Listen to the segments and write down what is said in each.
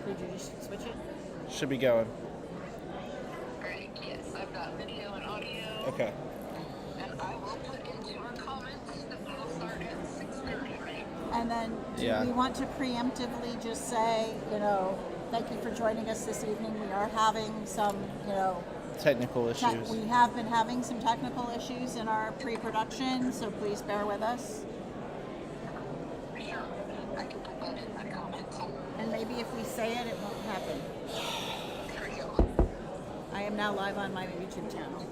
Did you just switch it? Should be going. Great, yes. I've got video and audio. Okay. And I will put into our comments that we will start at 6:30, right? And then do we want to preemptively just say, thank you for joining us this evening. We are having some, Technical issues. we have been having some technical issues in our pre-production, so please bear with us. Sure. I can put that in the comments. And maybe if we say it, it won't happen. There we go. I am now live on my YouTube channel.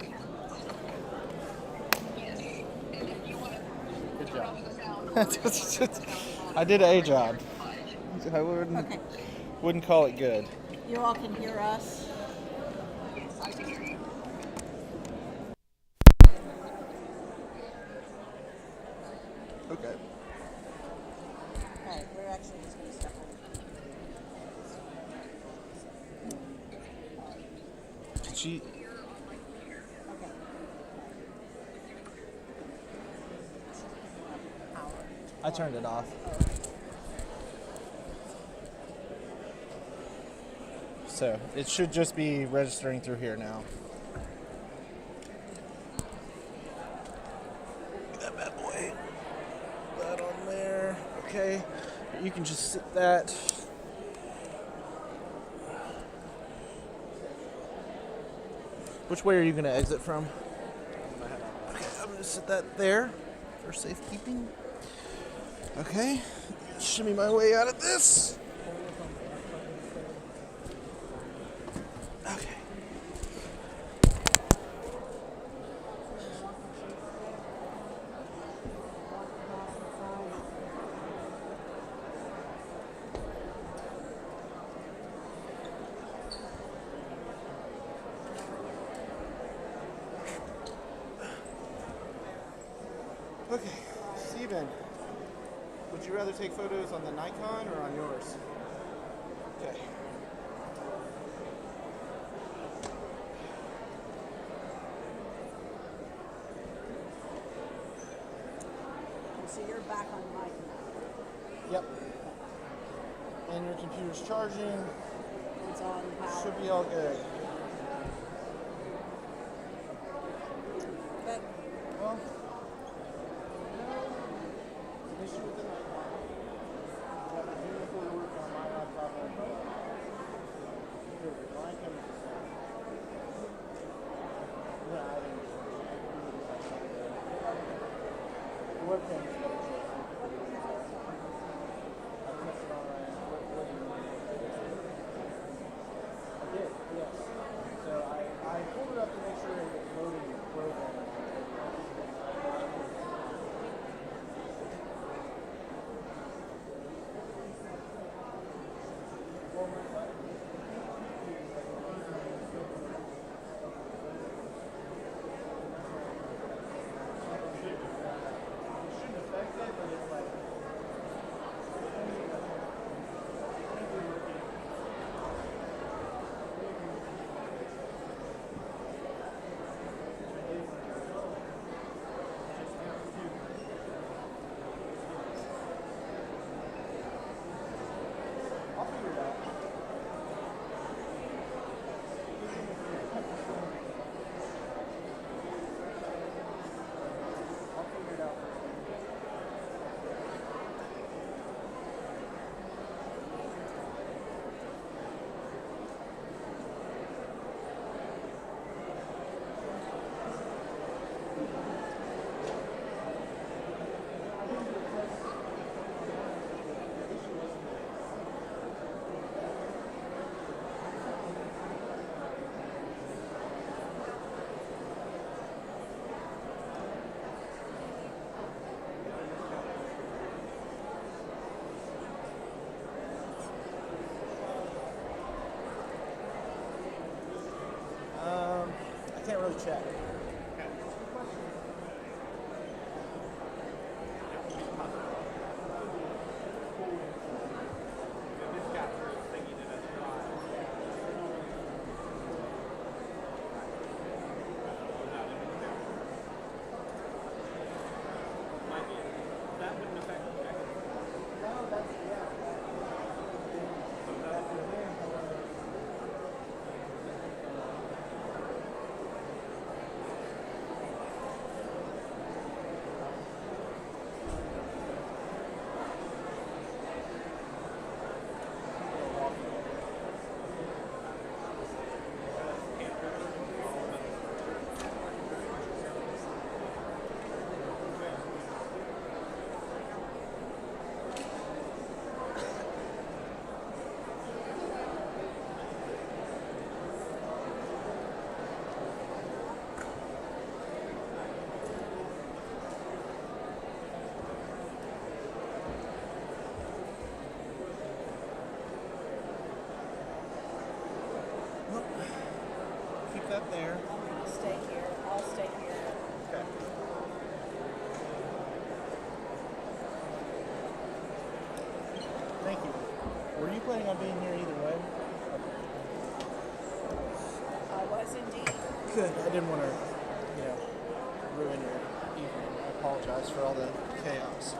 Yes. And if you want to Good turn job. off the sound, I did a job. fine. I wouldn't call it good. You all can hear us. Yes, I can hear you. Okay. Okay, we're actually just going to step over. Did she? Okay. I turned it off. So it should just be registering through here now. That bad boy. That on there. Okay. You can just sit that. Which way are you going to exit from? Okay, I'm going to sit that there for safekeeping. Okay. Shimmy my way out of this. Okay. Okay, Steven, would you rather take photos on the Nikon or on yours? Okay. So you're back on mic. Yep. And your computer's charging. It's on power. Should be all good. Okay. Well, an issue with the Nikon. You have to do before you work on my laptop and my phone. Here, my camera's the same. Yeah, I didn't. The webcam is good. I tested all right. What do you need? I did, yes. So I pulled it up to make sure it was loading the program. I can't really check. that there. I'm going to stay here. I'll stay here. Okay. Thank you. Were you planning on being here either way? I was indeed. Good. I didn't want to, ruin your evening. I apologize for all the chaos.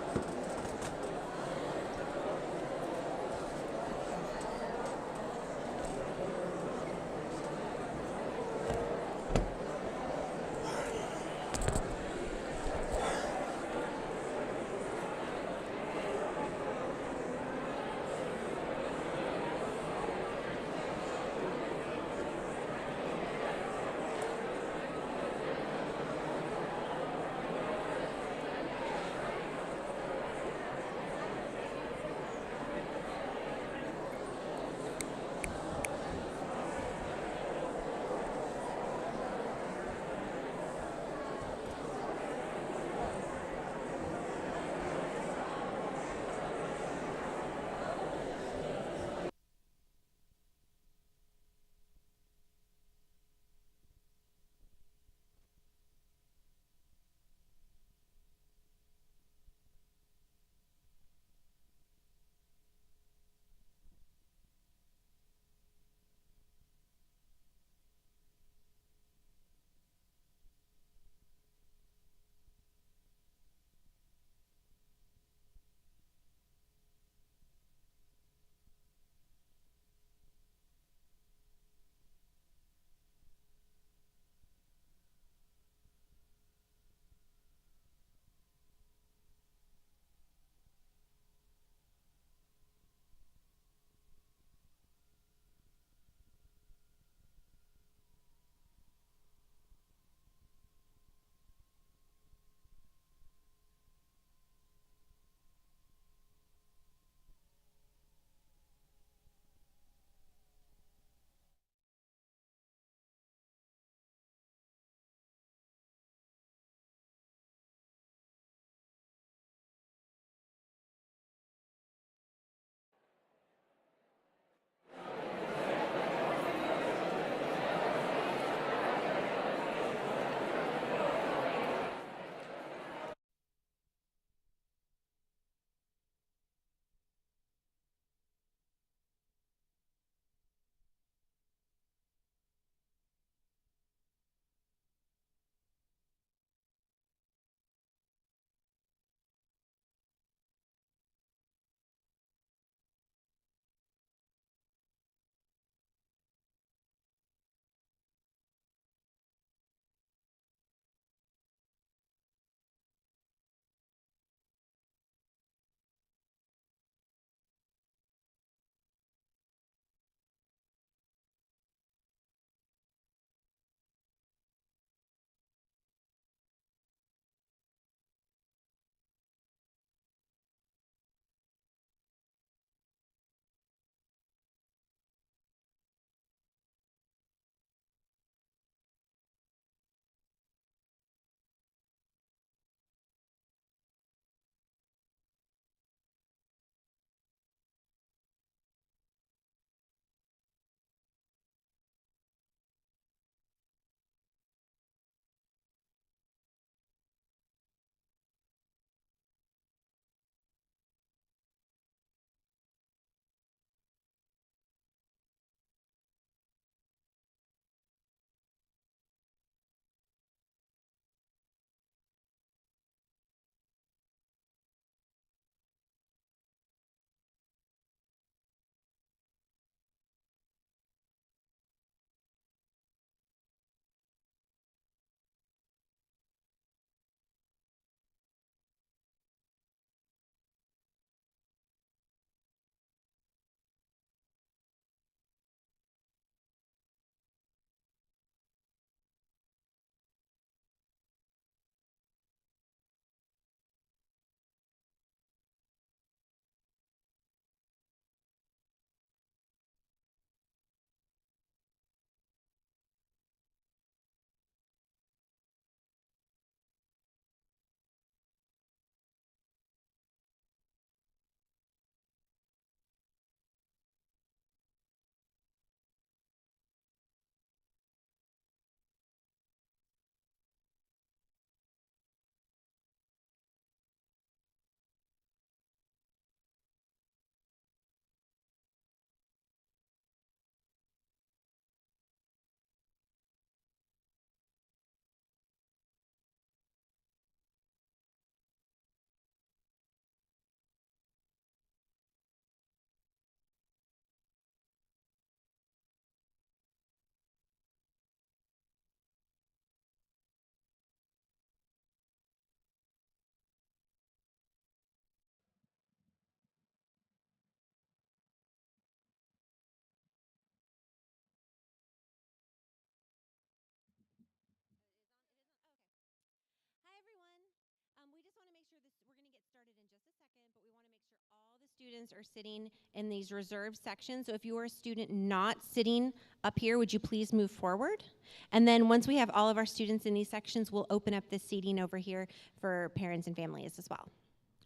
students are sitting in these reserved sections. So if you are a student not sitting up here, would you please move forward? And then once we have all of our students in these sections, we'll open up this seating over here for parents and families as well.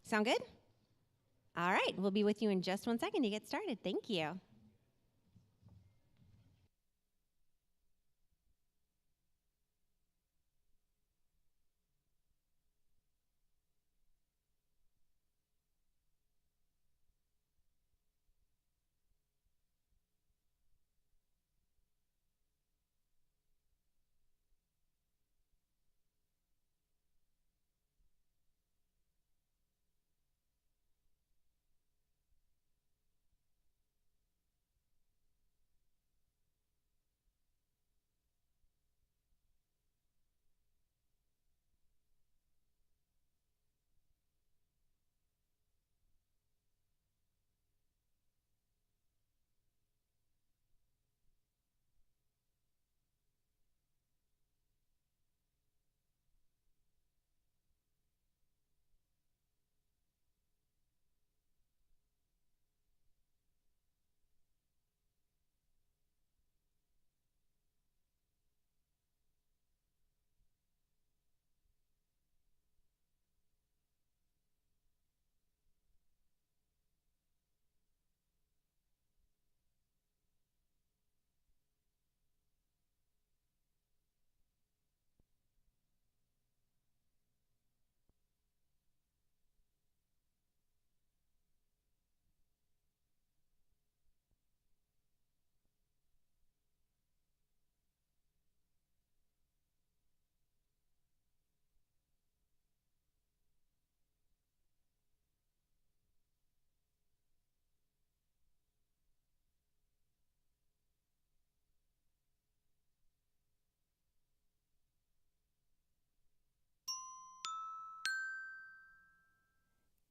Sound good? All right, we'll be with you in just 1 second to get started. Thank you.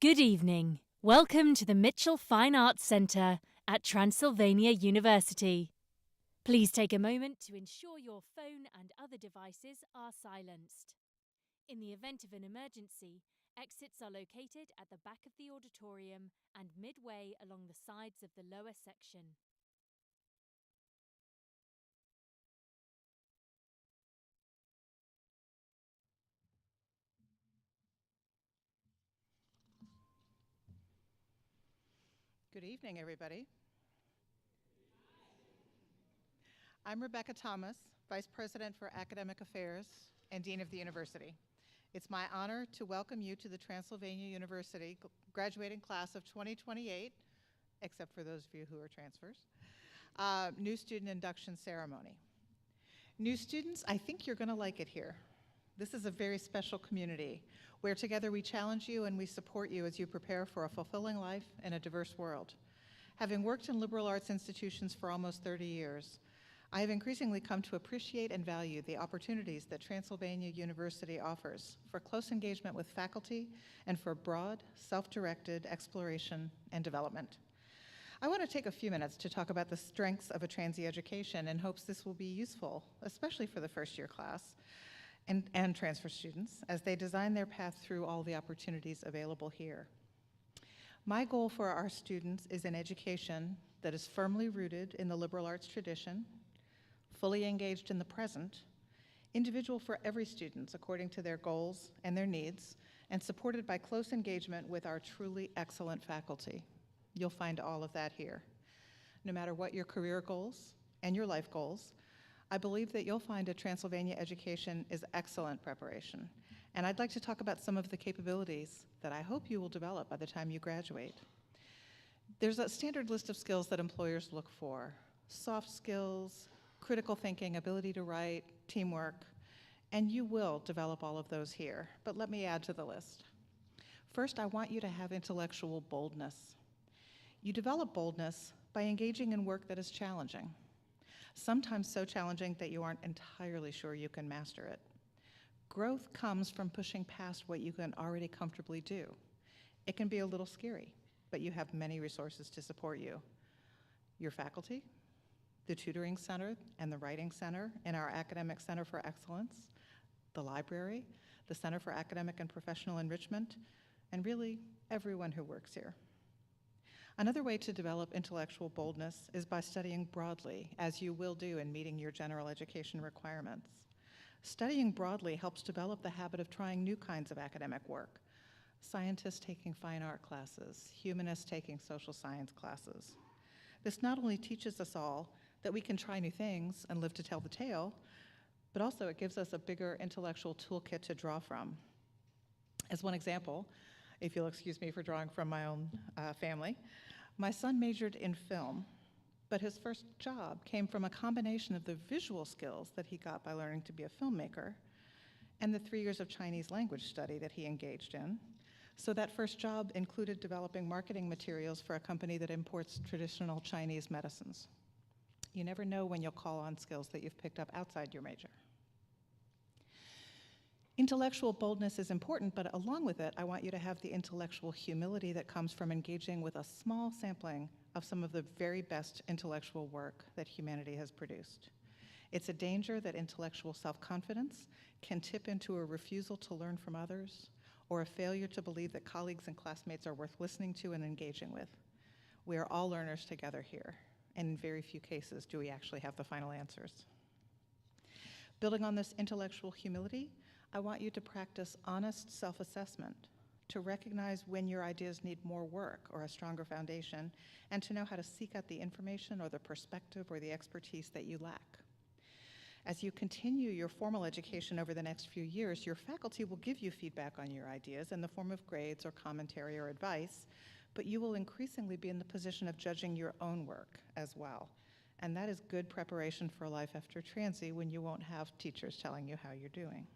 Good evening. Welcome to the Mitchell Fine Arts Centre at Transylvania University. Please take a moment to ensure your phone and other devices are silenced. In the event of an emergency, exits are located at the back of the auditorium and midway along the sides of the lower section. Good evening, everybody. I'm Rebecca Thomas, Vice President for Academic Affairs and Dean of the University. It's my honor to welcome you to the Transylvania University graduating class of 2028, except for those of you who are transfers, new student induction ceremony. New students, I think you're going to like it here. This is a very special community where together we challenge you and we support you as you prepare for a fulfilling life in a diverse world. Having worked in liberal arts institutions for almost 30 years, I have increasingly come to appreciate and value the opportunities that Transylvania University offers for close engagement with faculty and for broad, self-directed exploration and development. I want to take a few minutes to talk about the strengths of a transy education in hopes this will be useful, especially for the first-year class and transfer students as they design their path through all the opportunities available here. My goal for our students is an education that is firmly rooted in the liberal arts tradition, fully engaged in the present, individual for every student according to their goals and their needs, and supported by close engagement with our truly excellent faculty. You'll find all of that here. No matter what your career goals and your life goals, I believe that you'll find a Transylvania education is excellent preparation. And I'd like to talk about some of the capabilities that I hope you will develop by the time you graduate. There's a standard list of skills that employers look for: soft skills, critical thinking, ability to write, teamwork, and you will develop all of those here. But let me add to the list. First, I want you to have intellectual boldness. You develop boldness by engaging in work that is challenging, sometimes so challenging that you aren't entirely sure you can master it. Growth comes from pushing past what you can already comfortably do. It can be a little scary, but you have many resources to support you. Your faculty, the tutoring center and the writing center in our Academic Center for Excellence, the library, the Center for Academic and Professional Enrichment, and really everyone who works here. Another way to develop intellectual boldness is by studying broadly, as you will do in meeting your general education requirements. Studying broadly helps develop the habit of trying new kinds of academic work. Scientists taking fine art classes, humanists taking social science classes. This not only teaches us all that we can try new things and live to tell the tale, but also it gives us a bigger intellectual toolkit to draw from. As one example, if you'll excuse me for drawing from my own family, my son majored in film, but his first job came from a combination of the visual skills that he got by learning to be a filmmaker and the 3 years of Chinese language study that he engaged in. So that first job included developing marketing materials for a company that imports traditional Chinese medicines. You never know when you'll call on skills that you've picked up outside your major. Intellectual boldness is important, but along with it, I want you to have the intellectual humility that comes from engaging with a small sampling of some of the very best intellectual work that humanity has produced. It's a danger that intellectual self-confidence can tip into a refusal to learn from others, or a failure to believe that colleagues and classmates are worth listening to and engaging with. We are all learners together here, and in very few cases do we actually have the final answers. Building on this intellectual humility, I want you to practice honest self-assessment, to recognize when your ideas need more work or a stronger foundation, and to know how to seek out the information or the perspective or the expertise that you lack. As you continue your formal education over the next few years, your faculty will give you feedback on your ideas in the form of grades or commentary or advice, but you will increasingly be in the position of judging your own work as well. And that is good preparation for life after Transy when you won't have teachers telling you how you're doing.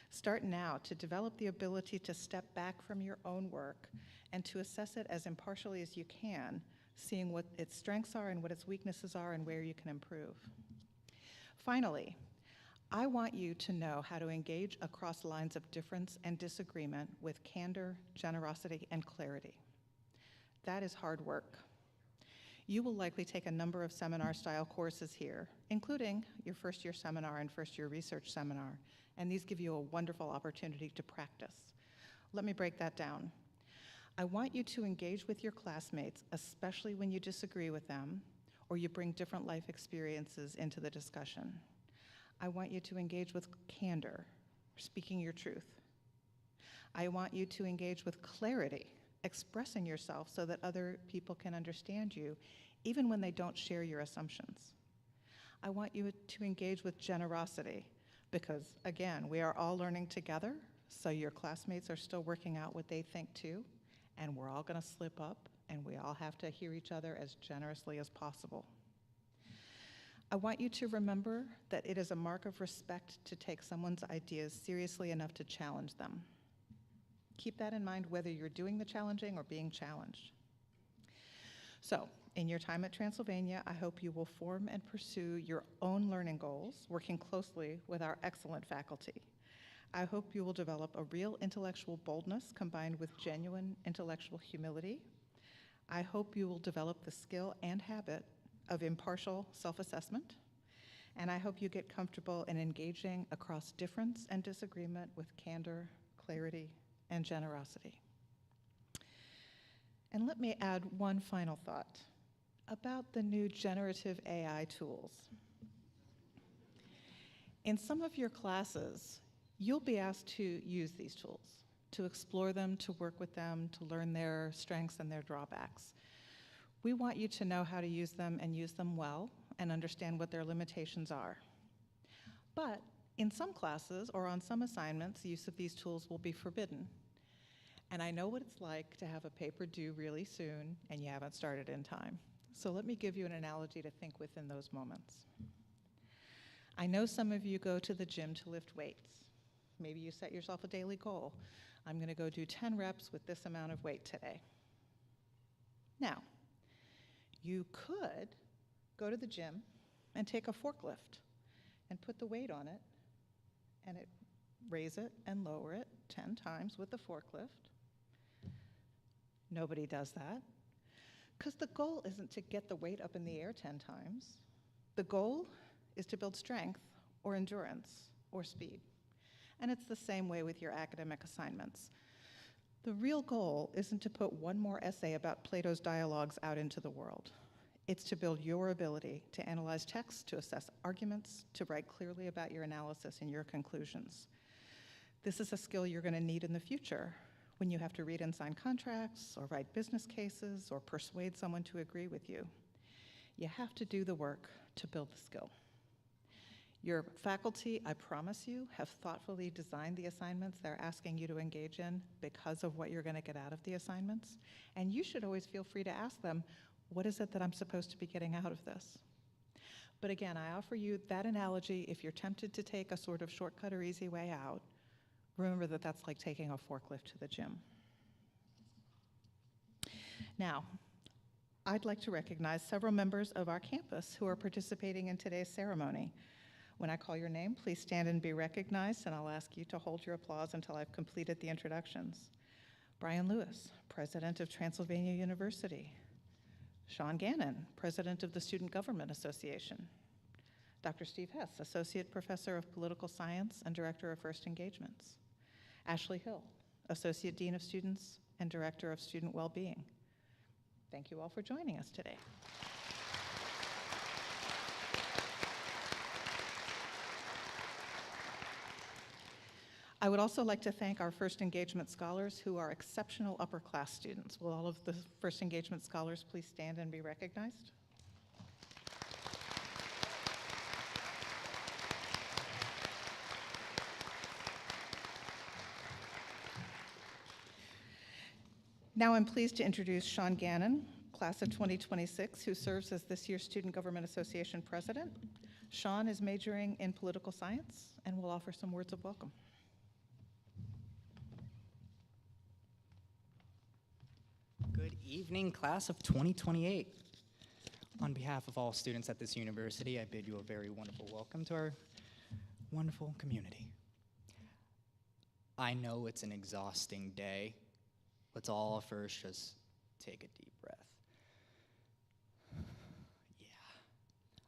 Start now to develop the ability to step back from your own work and to assess it as impartially as you can, seeing what its strengths are and what its weaknesses are and where you can improve. Finally, I want you to know how to engage across lines of difference and disagreement with candor, generosity, and clarity. That is hard work. You will likely take a number of seminar-style courses here, including your first-year seminar and first-year research seminar, and these give you a wonderful opportunity to practice. Let me break that down. I want you to engage with your classmates, especially when you disagree with them or you bring different life experiences into the discussion. I want you to engage with candor, speaking your truth. I want you to engage with clarity, expressing yourself so that other people can understand you, even when they don't share your assumptions. I want you to engage with generosity, because again, we are all learning together, so your classmates are still working out what they think too, and we're all gonna slip up, and we all have to hear each other as generously as possible. I want you to remember that it is a mark of respect to take someone's ideas seriously enough to challenge them. Keep that in mind whether you're doing the challenging or being challenged. So, in your time at Transylvania, I hope you will form and pursue your own learning goals, working closely with our excellent faculty. I hope you will develop a real intellectual boldness combined with genuine intellectual humility. I hope you will develop the skill and habit of impartial self-assessment, and I hope you get comfortable in engaging across difference and disagreement with candor, clarity, and generosity. And let me add one final thought about the new generative AI tools. In some of your classes, you'll be asked to use these tools, to explore them, to work with them, to learn their strengths and their drawbacks. We want you to know how to use them and use them well and understand what their limitations are. But in some classes or on some assignments, the use of these tools will be forbidden. And I know what it's like to have a paper due really soon and you haven't started in time. So let me give you an analogy to think within those moments. I know some of you go to the gym to lift weights. Maybe you set yourself a daily goal. I'm going to go do 10 reps with this amount of weight today. Now, you could go to the gym and take a forklift and put the weight on it and raise it and lower it 10 times with the forklift. Nobody does that because the goal isn't to get the weight up in the air 10 times. The goal is to build strength or endurance or speed. And it's the same way with your academic assignments. The real goal isn't to put one more essay about Plato's dialogues out into the world. It's to build your ability to analyze text, to assess arguments, to write clearly about your analysis and your conclusions. This is a skill you're going to need in the future when you have to read and sign contracts, or write business cases, or persuade someone to agree with you. You have to do the work to build the skill. Your faculty, I promise you, have thoughtfully designed the assignments they're asking you to engage in because of what you're going to get out of the assignments. And you should always feel free to ask them, what is it that I'm supposed to be getting out of this? But again, I offer you that analogy if you're tempted to take a sort of shortcut or easy way out. Remember that that's like taking a forklift to the gym. Now, I'd like to recognize several members of our campus who are participating in today's ceremony. When I call your name, please stand and be recognized, and I'll ask you to hold your applause until I've completed the introductions. Brian Lewis, President of Transylvania University. Sean Gannon, President of the Student Government Association. Dr. Steve Hess, Associate Professor of Political Science and Director of First Engagements. Ashley Hill, Associate Dean of Students and Director of Student Wellbeing. Thank you all for joining us today. I would also like to thank our First Engagement Scholars who are exceptional upper class students. Will all of the First Engagement Scholars please stand and be recognized? Now I'm pleased to introduce Sean Gannon, class of 2026, who serves as this year's Student Government Association President. Sean is majoring in political science and will offer some words of welcome. Good evening, class of 2028. On behalf of all students at this university, I bid you a very wonderful welcome to our wonderful community. I know it's an exhausting day. Let's all first just take a deep breath. Yeah.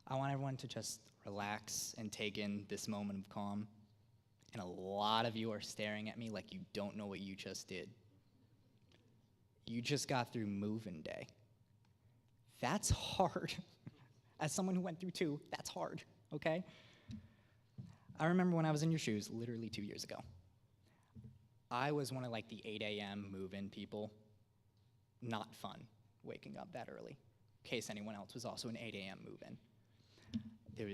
I want everyone to just relax and take in this moment of calm. And a lot of you are staring at me like you don't know what you just did. You just got through move-in day. That's hard. As someone who went through two, that's hard, okay? I remember when I was in your shoes, literally 2 years ago. I was one of like the 8 a.m. move-in people. Not fun waking up that early. In case anyone else was also an 8 a.m. move-in.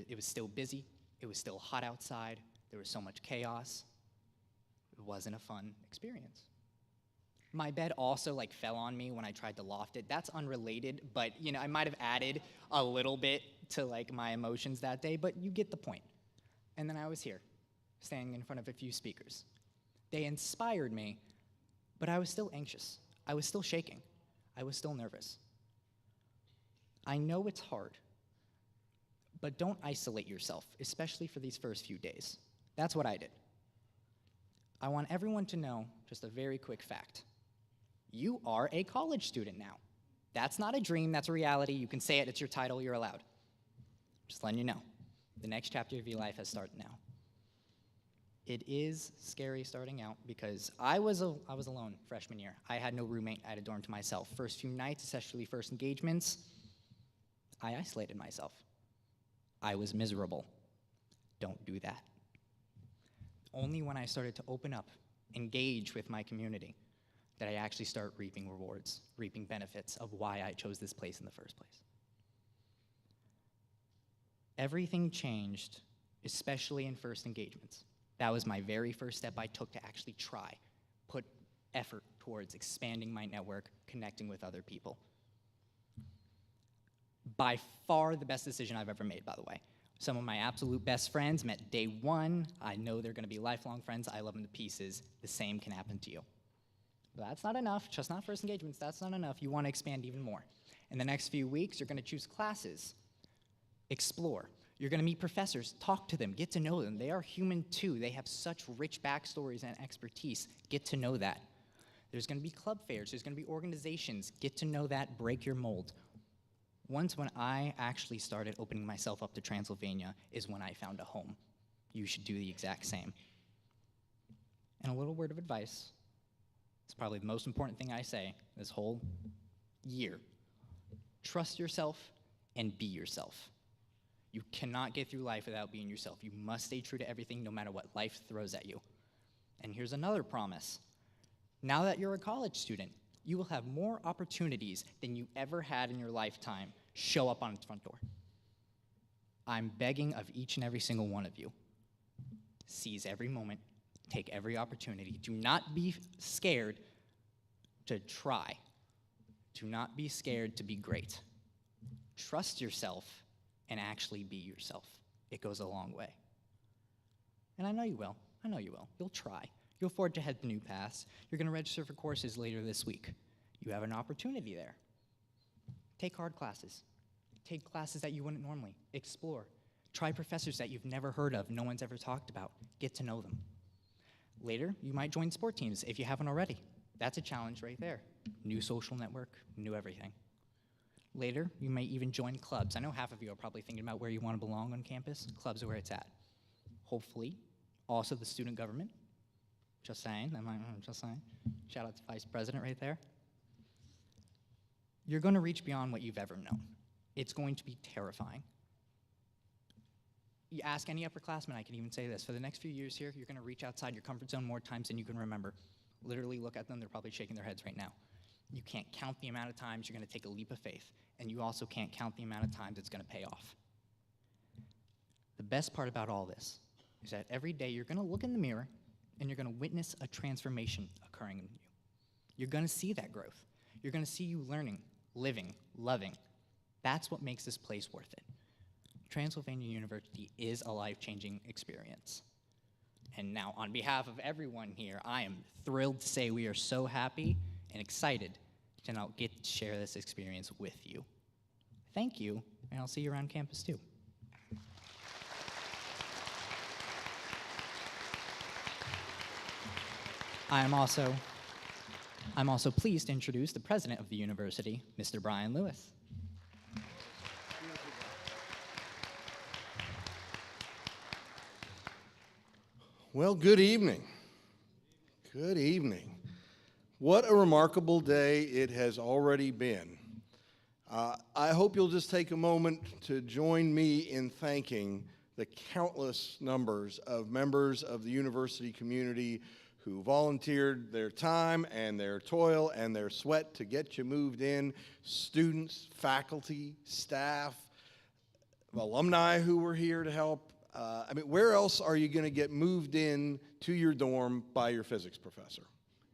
It was still busy. It was still hot outside. There was so much chaos. It wasn't a fun experience. My bed also like fell on me when I tried to loft it. That's unrelated, but you know, I might have added a little bit to like my emotions that day, but you get the point. And then I was here, standing in front of a few speakers. They inspired me, but I was still anxious. I was still shaking. I was still nervous. I know it's hard, but don't isolate yourself, especially for these first few days. That's what I did. I want everyone to know just a very quick fact. You are a college student now. That's not a dream, that's a reality. You can say it, it's your title, you're allowed. Just letting you know. The next chapter of your life has started now. It is scary starting out because I was alone freshman year. I had no roommate, I had a dorm to myself. First few nights, especially first engagements, I isolated myself. I was miserable. Don't do that. Only when I started to open up, engage with my community, that I actually start reaping rewards, reaping benefits of why I chose this place in the first place. Everything changed, especially in first engagements. That was my very first step I took to actually try, put effort towards expanding my network, connecting with other people. By far the best decision I've ever made, by the way. Some of my absolute best friends met day one. I know they're gonna be lifelong friends. I love them to pieces. The same can happen to you. But that's not enough, just not first engagements, that's not enough. You wanna expand even more. In the next few weeks, you're gonna choose classes, explore. You're gonna meet professors, talk to them, get to know them. They are human too. They have such rich backstories and expertise. Get to know that. There's gonna be club fairs, there's gonna be organizations. Get to know that, break your mold. Once when I actually started opening myself up to Transylvania is when I found a home. You should do the exact same. And a little word of advice, It's probably the most important thing I say this whole year. Trust yourself and be yourself. You cannot get through life without being yourself. You must stay true to everything no matter what life throws at you. And here's another promise. Now that you're a college student, you will have more opportunities than you ever had in your lifetime show up on its front door. I'm begging of each and every single one of you. Seize every moment, take every opportunity. Do not be scared to try. Do not be scared to be great. Trust yourself and actually be yourself. It goes a long way. And I know you will. I know you will. You'll try. You'll afford to head to new paths. You're going to register for courses later this week. You have an opportunity there. Take hard classes. Take classes that you wouldn't normally. Explore. Try professors that you've never heard of, no one's ever talked about. Get to know them. Later, you might join sport teams if you haven't already. That's a challenge right there. New social network, new everything. Later, you may even join clubs. I know half of you are probably thinking about where you want to belong on campus. Clubs are where it's at. Hopefully, also the student government. Just saying, just saying. Shout out to Vice President right there. You're going to reach beyond what you've ever known. It's going to be terrifying. You ask any upperclassman, I can even say this, for the next few years here, you're going to reach outside your comfort zone more times than you can remember. Literally look at them, they're probably shaking their heads right now. You can't count the amount of times you're going to take a leap of faith, and you also can't count the amount of times it's going to pay off. The best part about all this is that every day you're going to look in the mirror and you're going to witness a transformation occurring in you. You're going to see that growth. You're going to see you learning, living, loving. That's what makes this place worth it. Transylvania University is a life-changing experience. And now, on behalf of everyone here, I am thrilled to say we are so happy and excited to now get to share this experience with you. Thank you, and I'll see you around campus too. I'm also pleased to introduce the president of the university, Mr. Brian Lewis. Well, good evening. Good evening. What a remarkable day it has already been. I hope you'll just take a moment to join me in thanking the countless numbers of members of the university community who volunteered their time and their toil and their sweat to get you moved in, students, faculty, staff, alumni who were here to help. Where else are you going to get moved in to your dorm by your physics professor?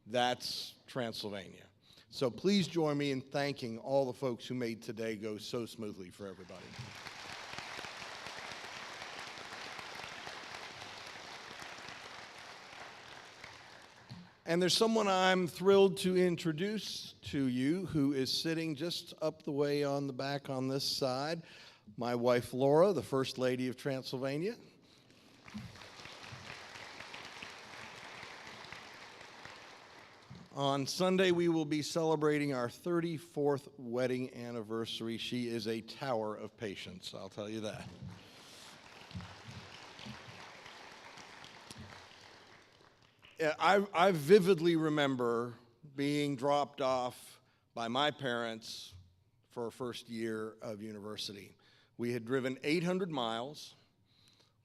That's Transylvania. So please join me in thanking all the folks who made today go so smoothly for everybody. And there's someone I'm thrilled to introduce to you who is sitting just up the way on the back on this side. My wife, Laura, the First Lady of Transylvania. On Sunday, we will be celebrating our 34th wedding anniversary. She is a tower of patience, I'll tell you that. I vividly remember being dropped off by my parents for our first year of university. We had driven 800 miles,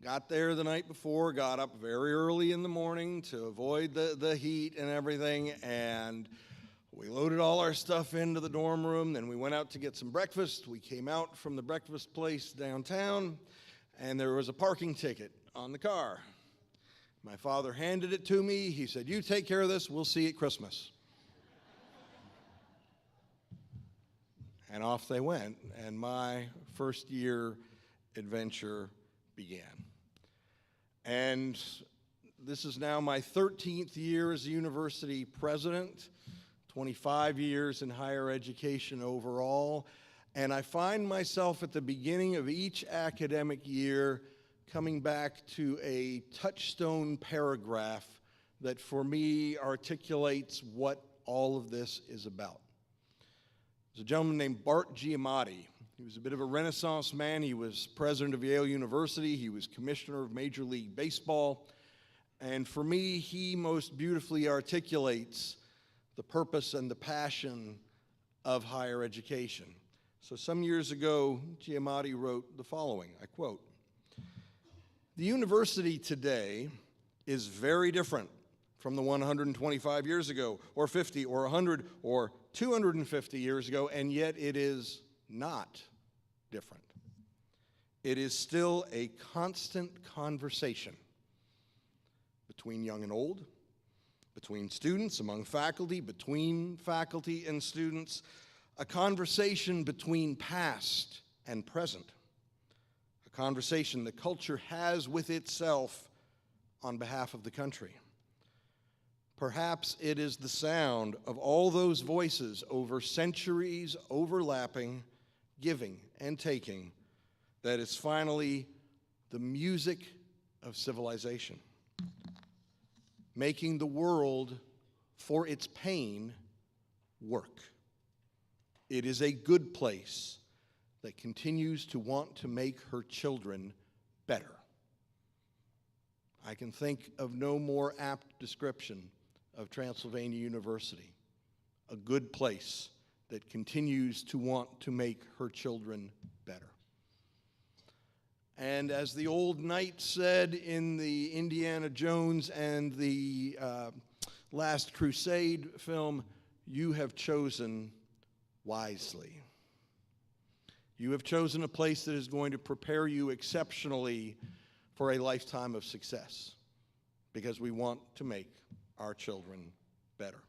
got there the night before, got up very early in the morning to avoid the heat and everything, and we loaded all our stuff into the dorm room. Then we went out to get some breakfast. We came out from the breakfast place downtown, and there was a parking ticket on the car. My father handed it to me. He said, "You take care of this. We'll see you at Christmas." And off they went, and my first year adventure began. And this is now my 13th year as a university president, 25 years in higher education overall, and I find myself at the beginning of each academic year coming back to a touchstone paragraph that for me articulates what all of this is about. There's a gentleman named Bart Giamatti. He was a bit of a Renaissance man. He was president of Yale University. He was commissioner of Major League Baseball. And for me, he most beautifully articulates the purpose and the passion of higher education. So some years ago, Giamatti wrote the following, I quote, "The university today is very different from the 125 years ago, or 50, or 100, or 250 years ago, and yet it is not different. It is still a constant conversation between young and old, between students, among faculty, between faculty and students, a conversation between past and present, a conversation the culture has with itself on behalf of the country. Perhaps it is the sound of all those voices over centuries overlapping, giving and taking, that is finally the music of civilization, making the world for its pain work. It is a good place that continues to want to make her children better." I can think of no more apt description of Transylvania University, a good place that continues to want to make her children better. And as the old knight said in the Indiana Jones and the Last Crusade film, you have chosen wisely. You have chosen a place that is going to prepare you exceptionally for a lifetime of success, because we want to make our children better.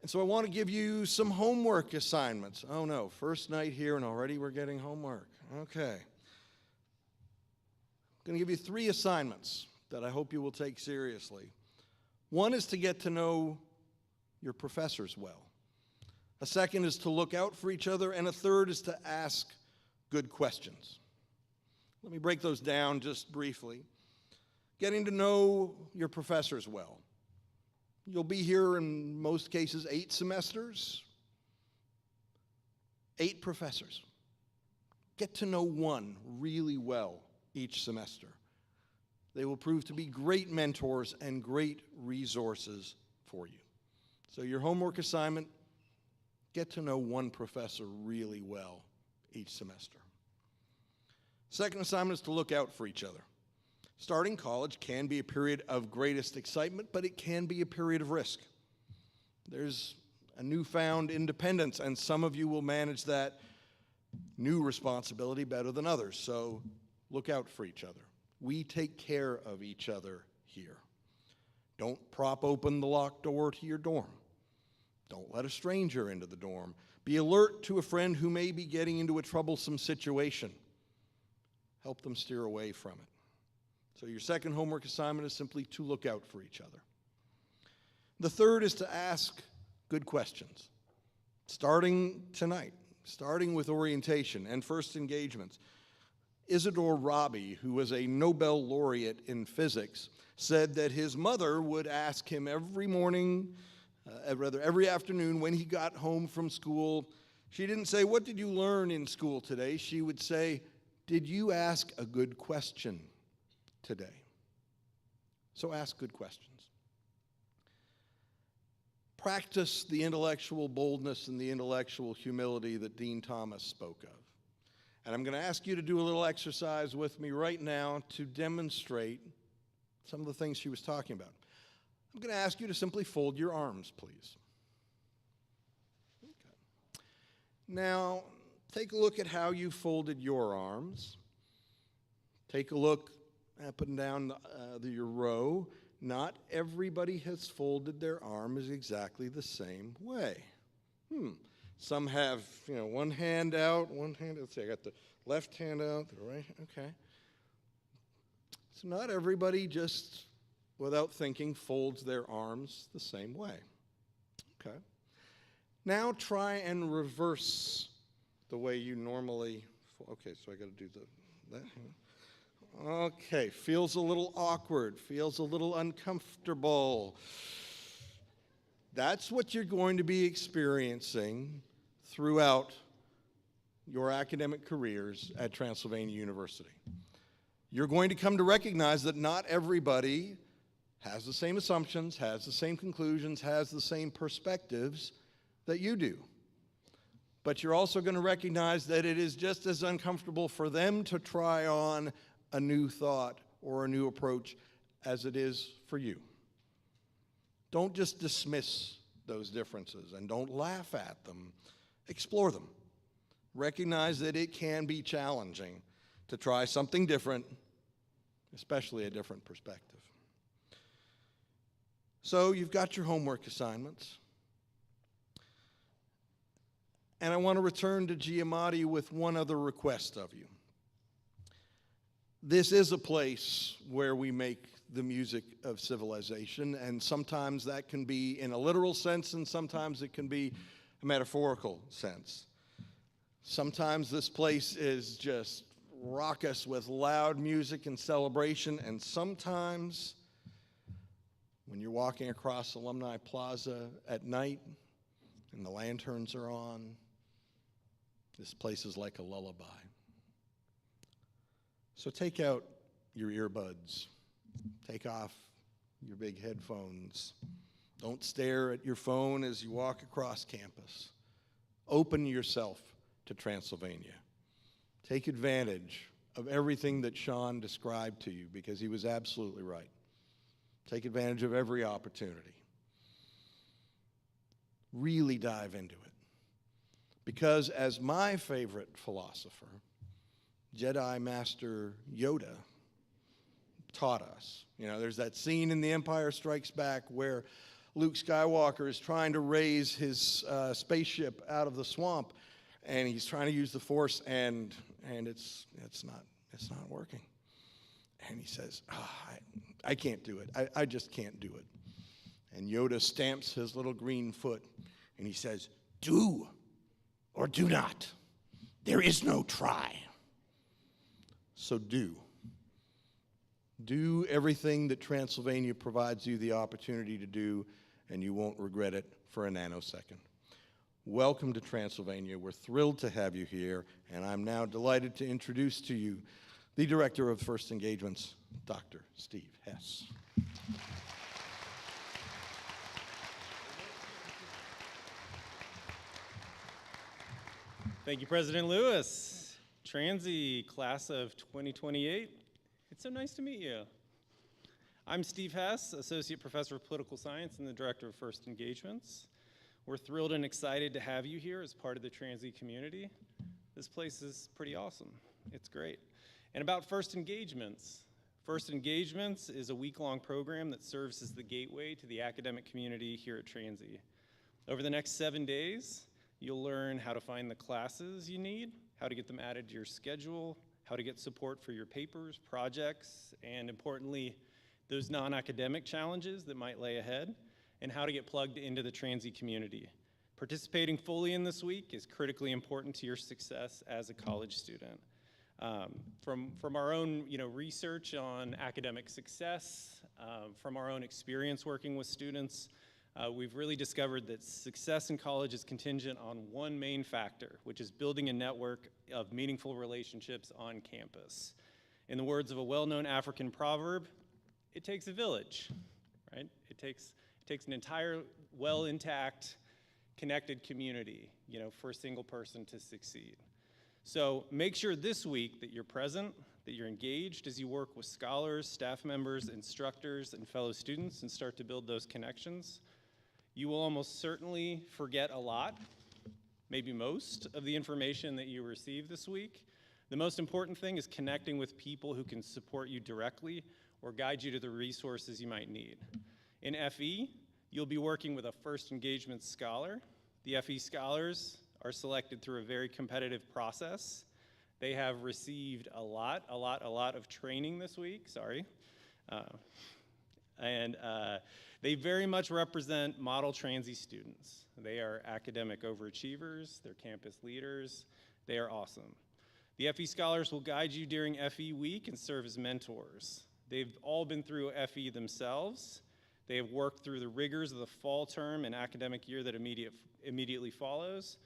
And so I want to give you some homework assignments. Oh no, first night here and already we're getting homework. Okay. I'm going to give you 3 assignments that I hope you will take seriously. One is to get to know your professors well. A second is to look out for each other, and a third is to ask good questions. Let me break those down just briefly. Getting to know your professors well. You'll be here in most cases 8 semesters, 8 professors. Get to know one really well each semester. They will prove to be great mentors and great resources for you. So your homework assignment, get to know one professor really well each semester. Second assignment is to look out for each other. Starting college can be a period of greatest excitement, but it can be a period of risk. There's a newfound independence, and some of you will manage that new responsibility better than others, so look out for each other. We take care of each other here. Don't prop open the locked door to your dorm. Don't let a stranger into the dorm. Be alert to a friend who may be getting into a troublesome situation. Help them steer away from it. So your second homework assignment is simply to look out for each other. The third is to ask good questions. Starting tonight, starting with orientation and first engagements. Isidore Rabi, who was a Nobel laureate in physics, said that his mother would ask him every morning, every afternoon when he got home from school. She didn't say, "What did you learn in school today?" She would say, "Did you ask a good question today?" So ask good questions. Practice the intellectual boldness and the intellectual humility that Dean Thomas spoke of. And I'm going to ask you to do a little exercise with me right now to demonstrate some of the things she was talking about. I'm going to ask you to simply fold your arms, please. Okay. Now, take a look at how you folded your arms. Take a look up and down your row. Not everybody has folded their arms exactly the same way. Some have, one hand out, one hand. Let's see, I got the left hand out, the right. Okay. So not everybody just, without thinking, folds their arms the same way. Okay. Now try and reverse the way you normally. Okay, so I got to do that hand. Okay, feels a little awkward, feels a little uncomfortable. That's what you're going to be experiencing throughout your academic careers at Transylvania University. You're going to come to recognize that not everybody has the same assumptions, has the same conclusions, has the same perspectives that you do. But you're also going to recognize that it is just as uncomfortable for them to try on a new thought or a new approach as it is for you. Don't just dismiss those differences and don't laugh at them. Explore them. Recognize that it can be challenging to try something different, especially a different perspective. So you've got your homework assignments. And I want to return to Giamatti with one other request of you. This is a place where we make the music of civilization, and sometimes that can be in a literal sense, and sometimes it can be a metaphorical sense. Sometimes this place is just raucous with loud music and celebration, and sometimes when you're walking across Alumni Plaza at night and the lanterns are on, this place is like a lullaby. So take out your earbuds. Take off your big headphones. Don't stare at your phone as you walk across campus. Open yourself to Transylvania. Take advantage of everything that Sean described to you, because he was absolutely right. Take advantage of every opportunity. Really dive into it. Because as my favorite philosopher, Jedi Master Yoda, taught us, there's that scene in The Empire Strikes Back where Luke Skywalker is trying to raise his spaceship out of the swamp, and he's trying to use the Force, and it's not working. And he says, I can't do it. I just can't do it. And Yoda stamps his little green foot, and he says, do or do not. There is no try. So do. Do everything that Transylvania provides you the opportunity to do, and you won't regret it for a nanosecond. Welcome to Transylvania. We're thrilled to have you here, and I'm now delighted to introduce to you the Director of First Engagements, Dr. Steve Hess. Thank you, President Lewis. Transy, class of 2028. It's so nice to meet you. I'm Steve Hess, Associate Professor of Political Science and the Director of First Engagements. We're thrilled and excited to have you here as part of the Transy community. This place is pretty awesome. It's great. And about First Engagements. First Engagements is a week-long program that serves as the gateway to the academic community here at Transy. Over the next 7 days, you'll learn how to find the classes you need, how to get them added to your schedule, how to get support for your papers, projects, and importantly, those non-academic challenges that might lay ahead, and how to get plugged into the Transy community. Participating fully in this week is critically important to your success as a college student. From our own research on academic success, from our own experience working with students, we've really discovered that success in college is contingent on one main factor, which is building a network of meaningful relationships on campus. In the words of a well-known African proverb, it takes a village, right? It takes an entire, well-intact, connected community, for a single person to succeed. So make sure this week that you're present, that you're engaged as you work with scholars, staff members, instructors, and fellow students and start to build those connections. You will almost certainly forget a lot, maybe most, of the information that you receive this week. The most important thing is connecting with people who can support you directly or guide you to the resources you might need. In FE, you'll be working with a First Engagement Scholar. The FE scholars are selected through a very competitive process. They have received a lot of training this week, sorry. They very much represent model Transy students. They are academic overachievers, they're campus leaders, they are awesome. The FE scholars will guide you during FE week and serve as mentors. They've all been through FE themselves. They have worked through the rigors of the fall term and academic year that immediately follows.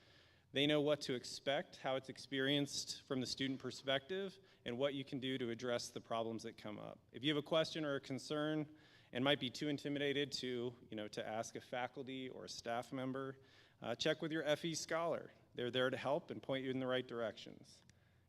They know what to expect, how it's experienced from the student perspective, and what you can do to address the problems that come up. If you have a question or a concern and might be too intimidated to, to ask a faculty or a staff member, check with your FE scholar. They're there to help and point you in the right directions.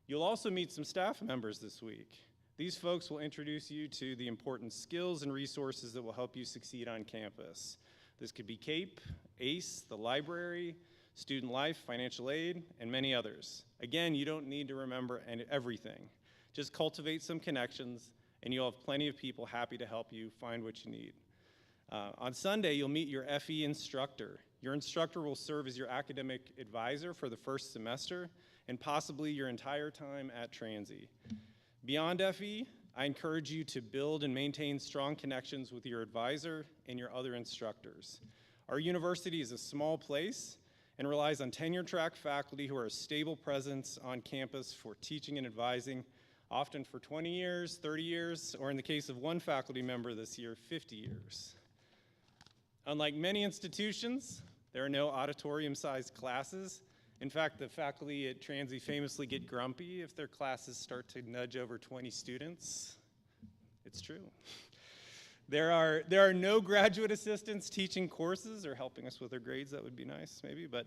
You'll also meet some staff members this week. These folks will introduce you to the important skills and resources that will help you succeed on campus. This could be CAPE, ACE, the library, student life, financial aid, and many others. Again, you don't need to remember everything. Just cultivate some connections, and you'll have plenty of people happy to help you find what you need. On Sunday, you'll meet your FE instructor. Your instructor will serve as your academic advisor for the first semester and possibly your entire time at Transy. Beyond FE, I encourage you to build and maintain strong connections with your advisor and your other instructors. Our university is a small place and relies on tenure-track faculty who are a stable presence on campus for teaching and advising, often for 20 years, 30 years, or in the case of one faculty member this year, 50 years. Unlike many institutions, there are no auditorium-sized classes. In fact, the faculty at Transy famously get grumpy if their classes start to nudge over 20 students. It's true. There are no graduate assistants teaching courses or helping us with our grades. That would be nice, maybe. But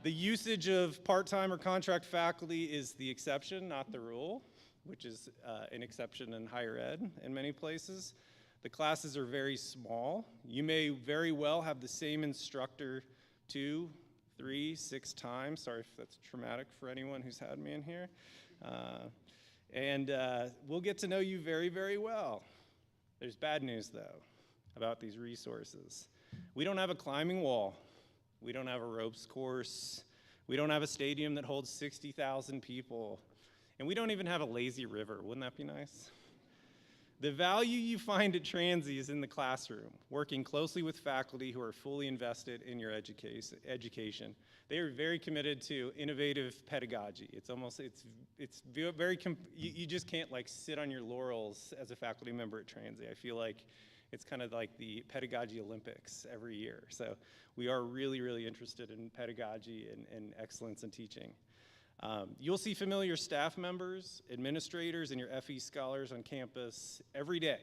the usage of part-time or contract faculty is the exception, not the rule, which is an exception in higher ed in many places. The classes are very small. You may very well have the same instructor 2, 3, 6 times. Sorry if that's traumatic for anyone who's had me in here. We'll get to know you very, very well. There's bad news, though, about these resources. We don't have a climbing wall. We don't have a ropes course. We don't have a stadium that holds 60,000 people. And we don't even have a lazy river. Wouldn't that be nice? The value you find at Transy is in the classroom, working closely with faculty who are fully invested in your education. They are very committed to innovative pedagogy. It's very, you just can't like sit on your laurels as a faculty member at Transy. I feel like it's kind of like the pedagogy Olympics every year. So we are really, really interested in pedagogy and excellence in teaching. You'll see familiar staff members, administrators, and your FE scholars on campus every day,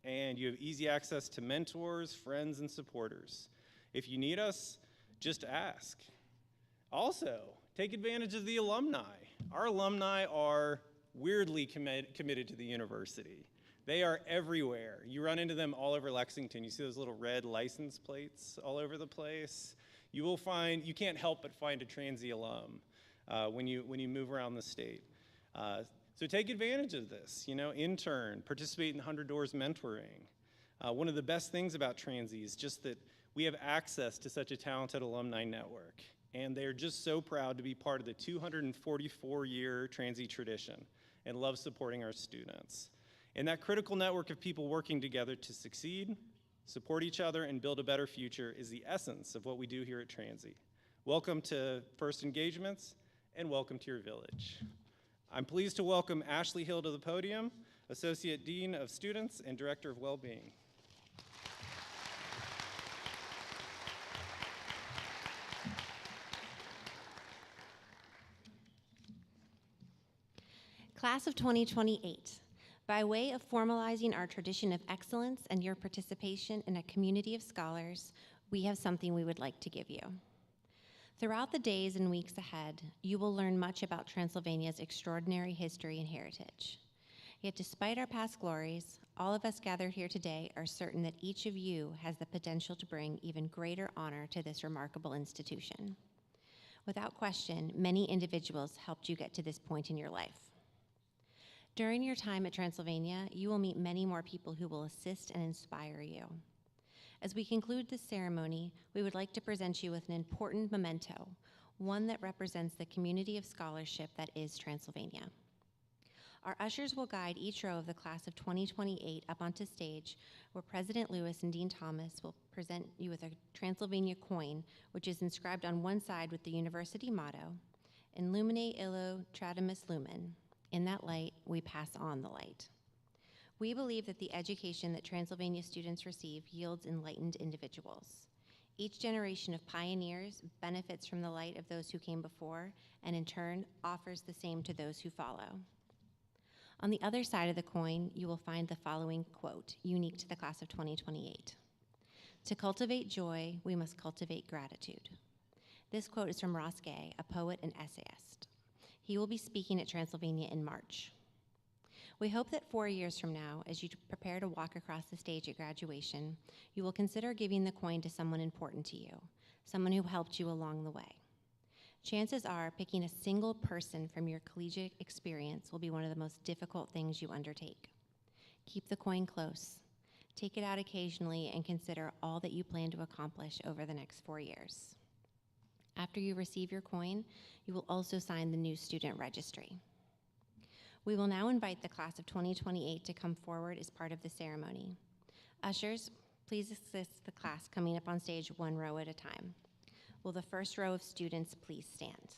and you have easy access to mentors, friends, and supporters. If you need us, just ask. Also, take advantage of the alumni. Our alumni are weirdly committed to the university. They are everywhere. You run into them all over Lexington. You see those little red license plates all over the place. You will find, you can't help but find a Transy alum. When you move around the state. So take advantage of this, intern, participate in 100 Doors mentoring. One of the best things about Transy is just that we have access to such a talented alumni network, and they're just so proud to be part of the 244-year Transy tradition and love supporting our students. And that critical network of people working together to succeed, support each other, and build a better future is the essence of what we do here at Transy. Welcome to First Engagements, and welcome to your village. I'm pleased to welcome Ashley Hill to the podium, Associate Dean of Students and Director of Wellbeing. Class of 2028, by way of formalizing our tradition of excellence and your participation in a community of scholars, we have something we would like to give you. Throughout the days and weeks ahead, you will learn much about Transylvania's extraordinary history and heritage. Yet despite our past glories, all of us gathered here today are certain that each of you has the potential to bring even greater honor to this remarkable institution. Without question, many individuals helped you get to this point in your life. During your time at Transylvania, you will meet many more people who will assist and inspire you. As we conclude this ceremony, we would like to present you with an important memento, one that represents the community of scholarship that is Transylvania. Our ushers will guide each row of the class of 2028 up onto stage, where President Lewis and Dean Thomas will present you with a Transylvania coin, which is inscribed on one side with the university motto, In lumine illo tradimus lumen. In that light, we pass on the light. We believe that the education that Transylvania students receive yields enlightened individuals. Each generation of pioneers benefits from the light of those who came before, and in turn, offers the same to those who follow. On the other side of the coin, you will find the following quote, unique to the class of 2028. To cultivate joy, we must cultivate gratitude. This quote is from Ross Gay, a poet and essayist. He will be speaking at Transylvania in March. We hope that 4 years from now, as you prepare to walk across the stage at graduation, you will consider giving the coin to someone important to you, someone who helped you along the way. Chances are picking a single person from your collegiate experience will be one of the most difficult things you undertake. Keep the coin close. Take it out occasionally and consider all that you plan to accomplish over the next 4 years. After you receive your coin, you will also sign the new student registry. We will now invite the class of 2028 to come forward as part of the ceremony. Ushers, please assist the class coming up on stage 1 row at a time. Will the first row of students please stand?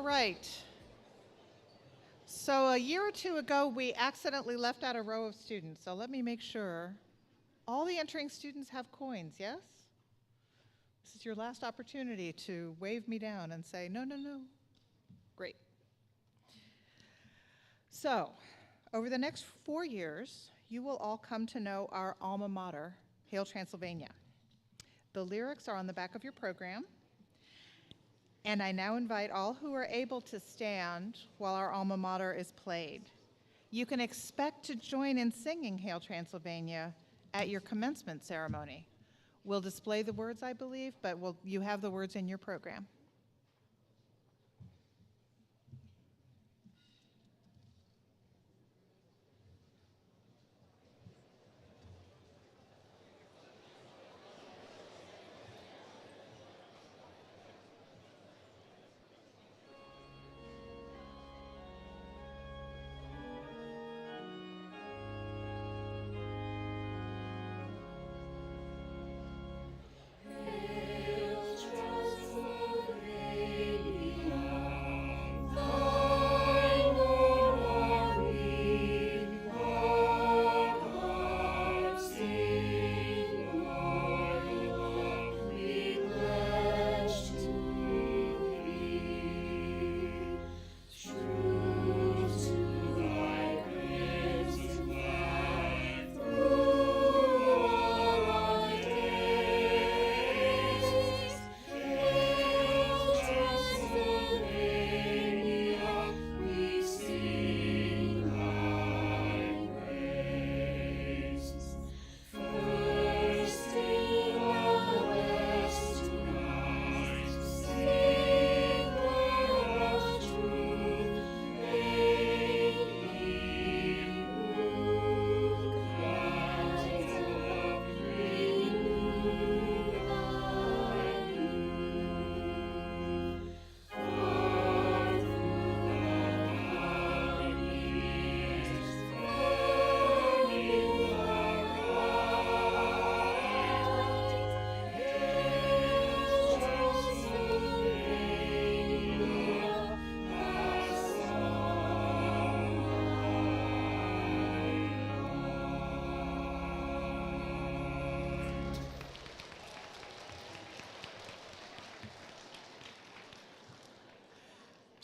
right. So a year or two ago, we accidentally left out a row of students. So let me make sure. All the entering students have coins, yes? This is your last opportunity to wave me down and say, no, no, no. Great. So, over the next 4 years, you will all come to know our alma mater, Hail Transylvania. The lyrics are on the back of your program. And I now invite all who are able to stand while our alma mater is played. You can expect to join in singing Hail Transylvania at your commencement ceremony. We'll display the words, I believe, but you have the words in your program.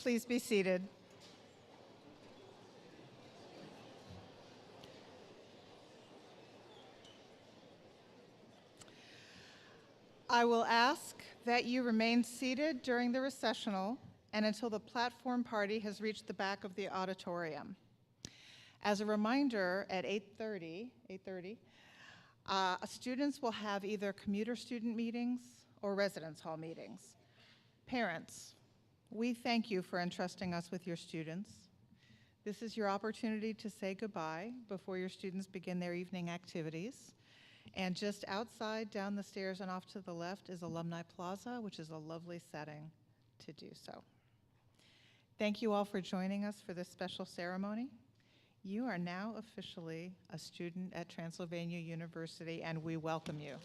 Please be seated. I will ask that you remain seated during the recessional and until the platform party has reached the back of the auditorium. As a reminder, at 8:30, students will have either commuter student meetings or residence hall meetings. Parents, we thank you for entrusting us with your students. This is your opportunity to say goodbye before your students begin their evening activities. And just outside, down the stairs and off to the left is Alumni Plaza, which is a lovely setting to do so. Thank you all for joining us for this special ceremony. You are now officially a student at Transylvania University, and we welcome you.